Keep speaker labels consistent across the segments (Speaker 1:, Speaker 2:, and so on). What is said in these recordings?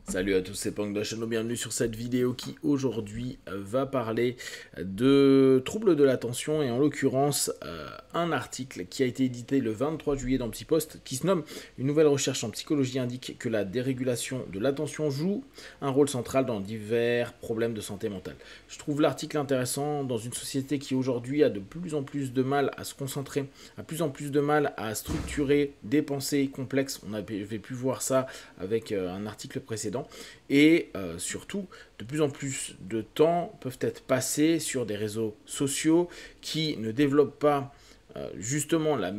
Speaker 1: Salut à tous, c'est Pang de la chaîne, bienvenue sur cette vidéo qui aujourd'hui va parler de troubles de l'attention et en l'occurrence un article qui a été édité le 23 juillet dans Psypost qui se nomme «Une nouvelle recherche en psychologie indique que la dérégulation de l'attention joue un rôle central dans divers problèmes de santé mentale». Je trouve l'article intéressant dans une société qui aujourd'hui a de plus en plus de mal à se concentrer, a de plus en plus de mal à structurer des pensées complexes. On avait pu voir ça avec un article précédent. Et surtout, de plus en plus de temps peuvent être passés sur des réseaux sociaux qui ne développent pas justement la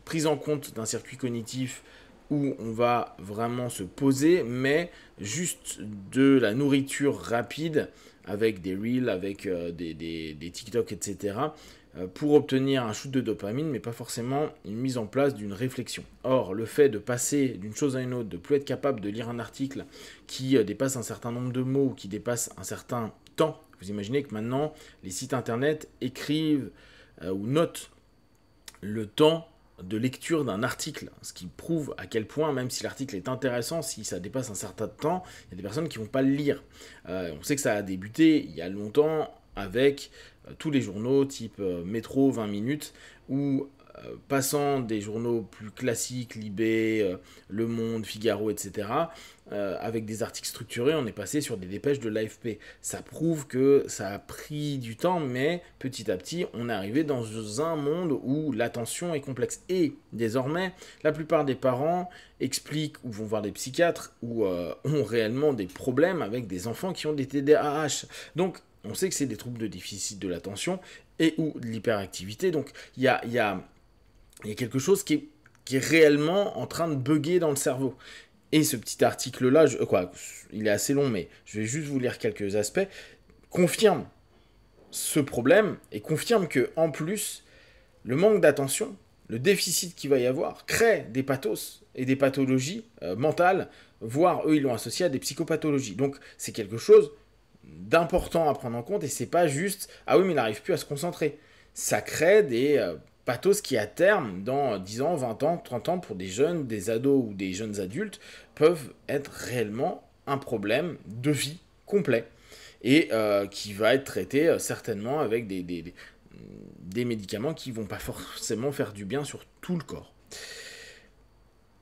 Speaker 1: prise en compte d'un circuit cognitif où on va vraiment se poser, mais juste de la nourriture rapide avec des reels, avec des TikTok, etc., pour obtenir un shoot de dopamine, mais pas forcément une mise en place d'une réflexion. Or, le fait de passer d'une chose à une autre, de plus être capable de lire un article qui dépasse un certain nombre de mots, qui dépasse un certain temps, vous imaginez que maintenant, les sites internet écrivent ou notent le temps de lecture d'un article, ce qui prouve à quel point, même si l'article est intéressant, si ça dépasse un certain temps, il y a des personnes qui ne vont pas le lire. On sait que ça a débuté il y a longtemps avec tous les journaux type Métro 20 minutes, où passant des journaux plus classiques, Libé, Le Monde, Figaro, etc., avec des articles structurés, on est passé sur des dépêches de l'AFP. Ça prouve que ça a pris du temps, mais petit à petit, on est arrivé dans un monde où l'attention est complexe. Et désormais, la plupart des parents expliquent ou vont voir des psychiatres ou ont réellement des problèmes avec des enfants qui ont des TDAH. Donc, on sait que c'est des troubles de déficit de l'attention et ou de l'hyperactivité. Donc, il y a quelque chose qui est réellement en train de bugger dans le cerveau. Et ce petit article-là, il est assez long, mais je vais juste vous lire quelques aspects, confirme ce problème et confirme que en plus, le manque d'attention, le déficit qu'il va y avoir, crée des pathos et des pathologies mentales, voire eux, ils l'ont associé à des psychopathologies. Donc, c'est quelque chose d'important à prendre en compte et c'est pas juste ah oui mais il n'arrive plus à se concentrer. Ça crée des pathos qui à terme dans 10 ans, 20 ans, 30 ans pour des jeunes, des ados ou des jeunes adultes peuvent être réellement un problème de vie complet et qui va être traité certainement avec des médicaments qui vont pas forcément faire du bien sur tout le corps.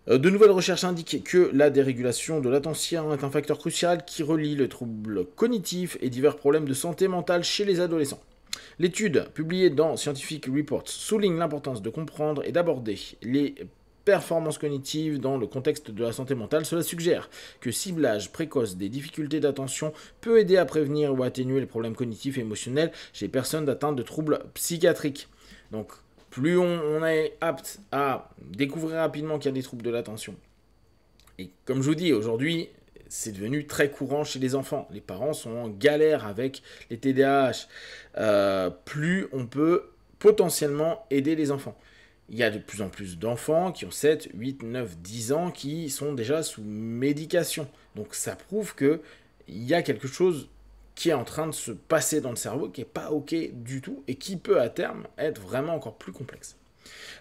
Speaker 1: De nouvelles recherches indiquent que la dérégulation de l'attention est un facteur crucial qui relie le trouble cognitif et divers problèmes de santé mentale chez les adolescents. L'étude, publiée dans Scientific Reports, souligne l'importance de comprendre et d'aborder les performances cognitives dans le contexte de la santé mentale. Cela suggère que ciblage précoce des difficultés d'attention peut aider à prévenir ou atténuer les problèmes cognitifs et émotionnels chez les personnes atteintes de troubles psychiatriques. Donc, plus on est apte à découvrir rapidement qu'il y a des troubles de l'attention. Et comme je vous dis, aujourd'hui, c'est devenu très courant chez les enfants. Les parents sont en galère avec les TDAH. Plus on peut potentiellement aider les enfants. Il y a de plus en plus d'enfants qui ont 7, 8, 9, 10 ans qui sont déjà sous médication. Donc ça prouve qu'il y a quelque chose qui est en train de se passer dans le cerveau, qui n'est pas OK du tout, et qui peut à terme être vraiment encore plus complexe.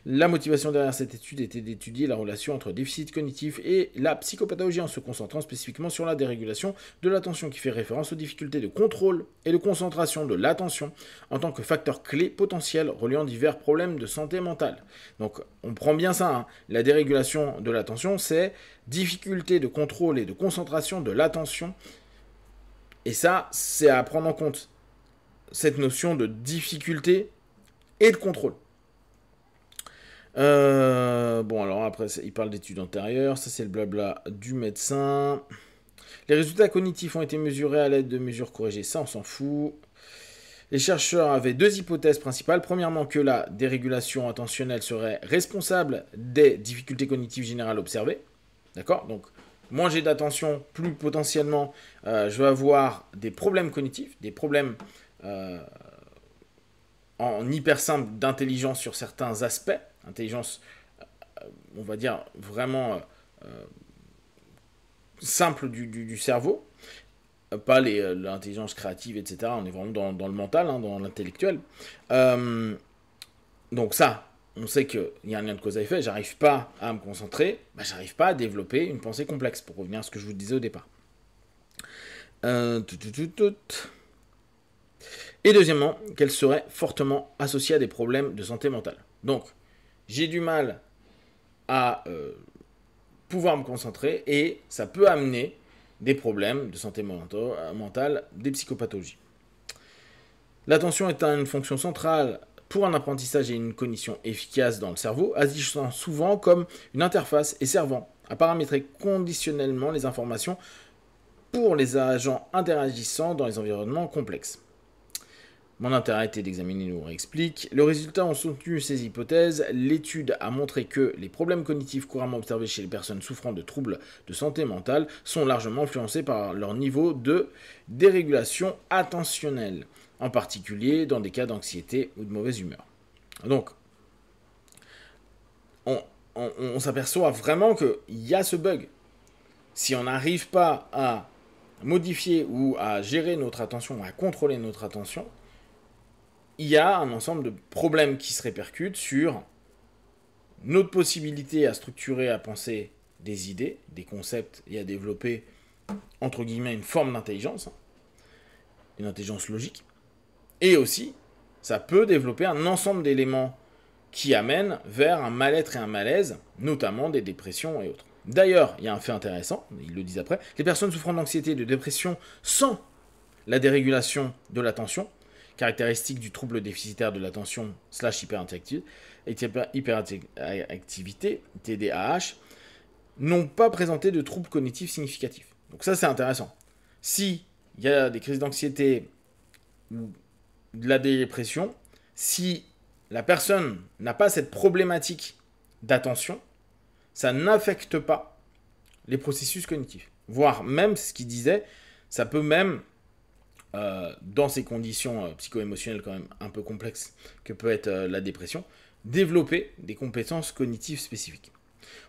Speaker 1: La motivation derrière cette étude était d'étudier la relation entre déficit cognitif et la psychopathologie en se concentrant spécifiquement sur la dérégulation de l'attention qui fait référence aux difficultés de contrôle et de concentration de l'attention en tant que facteur clé potentiel reliant divers problèmes de santé mentale. Donc on prend bien ça, hein. La dérégulation de l'attention, c'est difficulté de contrôle et de concentration de l'attention. Et ça, c'est à prendre en compte, cette notion de difficulté et de contrôle. Bon, alors après, il parle d'études antérieures, ça c'est le blabla du médecin. Les résultats cognitifs ont été mesurés à l'aide de mesures corrigées, ça on s'en fout. Les chercheurs avaient deux hypothèses principales. Premièrement, que la dérégulation attentionnelle serait responsable des difficultés cognitives générales observées. D'accord? Donc, moins j'ai d'attention, plus potentiellement je vais avoir des problèmes cognitifs, des problèmes en hyper simple d'intelligence sur certains aspects. Intelligence, on va dire, vraiment simple du cerveau. Pas l'intelligence créative, etc. On est vraiment dans le mental, hein, dans l'intellectuel. Donc ça, on sait qu'il y a un lien de cause à effet. J'arrive pas à me concentrer, j'arrive pas à développer une pensée complexe, pour revenir à ce que je vous disais au départ. Et deuxièmement, qu'elle serait fortement associée à des problèmes de santé mentale. Donc, j'ai du mal à pouvoir me concentrer et ça peut amener des problèmes de santé mentale, des psychopathologies. L'attention est une fonction centrale pour un apprentissage et une cognition efficace dans le cerveau, agissant souvent comme une interface et servant à paramétrer conditionnellement les informations pour les agents interagissant dans les environnements complexes. Mon intérêt était d'examiner, nous réexplique. Le résultat ont soutenu ces hypothèses. L'étude a montré que les problèmes cognitifs couramment observés chez les personnes souffrant de troubles de santé mentale sont largement influencés par leur niveau de dérégulation attentionnelle, en particulier dans des cas d'anxiété ou de mauvaise humeur. Donc, on s'aperçoit vraiment qu'il y a ce bug. Si on n'arrive pas à modifier ou à gérer notre attention, à contrôler notre attention, il y a un ensemble de problèmes qui se répercutent sur notre possibilité à structurer, à penser des idées, des concepts et à développer, entre guillemets, une forme d'intelligence, une intelligence logique. Et aussi, ça peut développer un ensemble d'éléments qui amènent vers un mal-être et un malaise, notamment des dépressions et autres. D'ailleurs, il y a un fait intéressant, ils le disent après, les personnes souffrant d'anxiété et de dépression sans la dérégulation de l'attention, caractéristique du trouble déficitaire de l'attention / hyperactivité, TDAH, n'ont pas présenté de troubles cognitifs significatifs. Donc ça, c'est intéressant. Si il y a des crises d'anxiété ou de la dépression, si la personne n'a pas cette problématique d'attention, ça n'affecte pas les processus cognitifs. Voire même, ce qu'il disait, ça peut même, dans ces conditions psycho-émotionnelles quand même un peu complexes que peut être la dépression, développer des compétences cognitives spécifiques.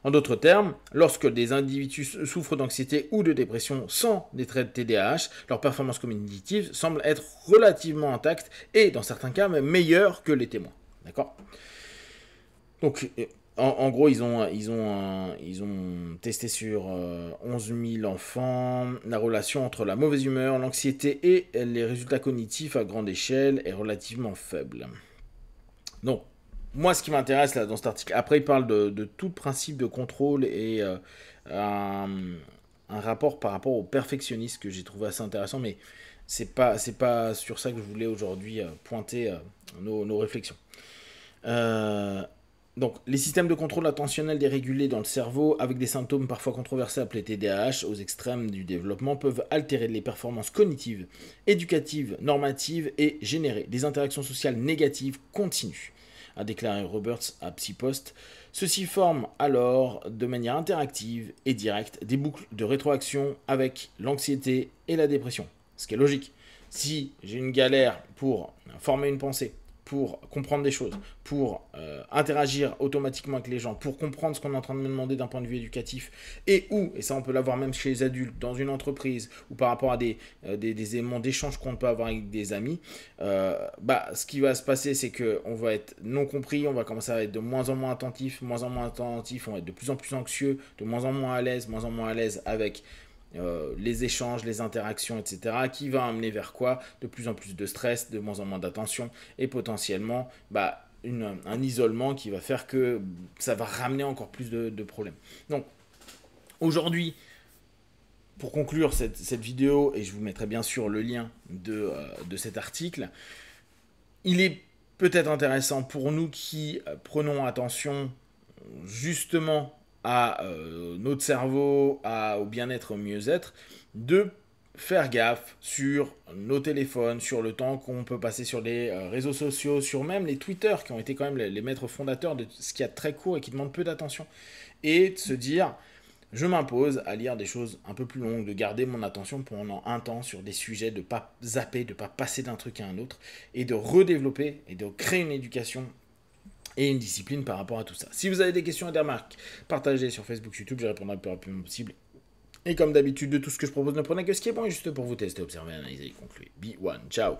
Speaker 1: En d'autres termes, lorsque des individus souffrent d'anxiété ou de dépression sans des traits de TDAH, leur performance cognitive semble être relativement intacte et, dans certains cas, même meilleure que les témoins. D'accord ? Donc, en gros, ils ont testé sur 11 000 enfants la relation entre la mauvaise humeur, l'anxiété et les résultats cognitifs à grande échelle est relativement faible. Donc, moi, ce qui m'intéresse là dans cet article, après il parle de tout principe de contrôle et un rapport par rapport au perfectionnisme que j'ai trouvé assez intéressant, mais c'est pas sur ça que je voulais aujourd'hui pointer nos réflexions. Donc, les systèmes de contrôle attentionnel dérégulés dans le cerveau, avec des symptômes parfois controversés appelés TDAH, aux extrêmes du développement, peuvent altérer les performances cognitives, éducatives, normatives et générer des interactions sociales négatives continues, a déclaré Roberts à PsyPost. Ceci forme alors, de manière interactive et directe, des boucles de rétroaction avec l'anxiété et la dépression. Ce qui est logique. Si j'ai une galère pour former une pensée, pour comprendre des choses, pour interagir automatiquement avec les gens, pour comprendre ce qu'on est en train de me demander d'un point de vue éducatif, et ça on peut l'avoir même chez les adultes, dans une entreprise, ou par rapport à des éléments d'échange qu'on peut avoir avec des amis, ce qui va se passer, c'est qu'on va être non compris, on va commencer à être de moins en moins attentif, on va être de plus en plus anxieux, de moins en moins à l'aise avec les échanges, les interactions, etc., qui va amener vers quoi ? De plus en plus de stress, de moins en moins d'attention, et potentiellement un isolement qui va faire que ça va ramener encore plus de problèmes. Donc, aujourd'hui, pour conclure cette vidéo, et je vous mettrai bien sûr le lien de cet article, il est peut-être intéressant pour nous qui prenons attention justement à notre cerveau, au bien-être, au mieux-être, de faire gaffe sur nos téléphones, sur le temps qu'on peut passer sur les réseaux sociaux, sur même les Twitter, qui ont été quand même les maîtres fondateurs de ce qui est très court et qui demande peu d'attention. Et de se dire, je m'impose à lire des choses un peu plus longues, de garder mon attention pendant un temps sur des sujets, de ne pas zapper, de ne pas passer d'un truc à un autre, et de redévelopper et de créer une éducation et une discipline par rapport à tout ça. Si vous avez des questions et des remarques, partagez sur Facebook, YouTube, je répondrai le plus rapidement possible. Et comme d'habitude, de tout ce que je propose, ne prenez que ce qui est bon et juste pour vous tester, observer, analyser et conclure. Be one, ciao.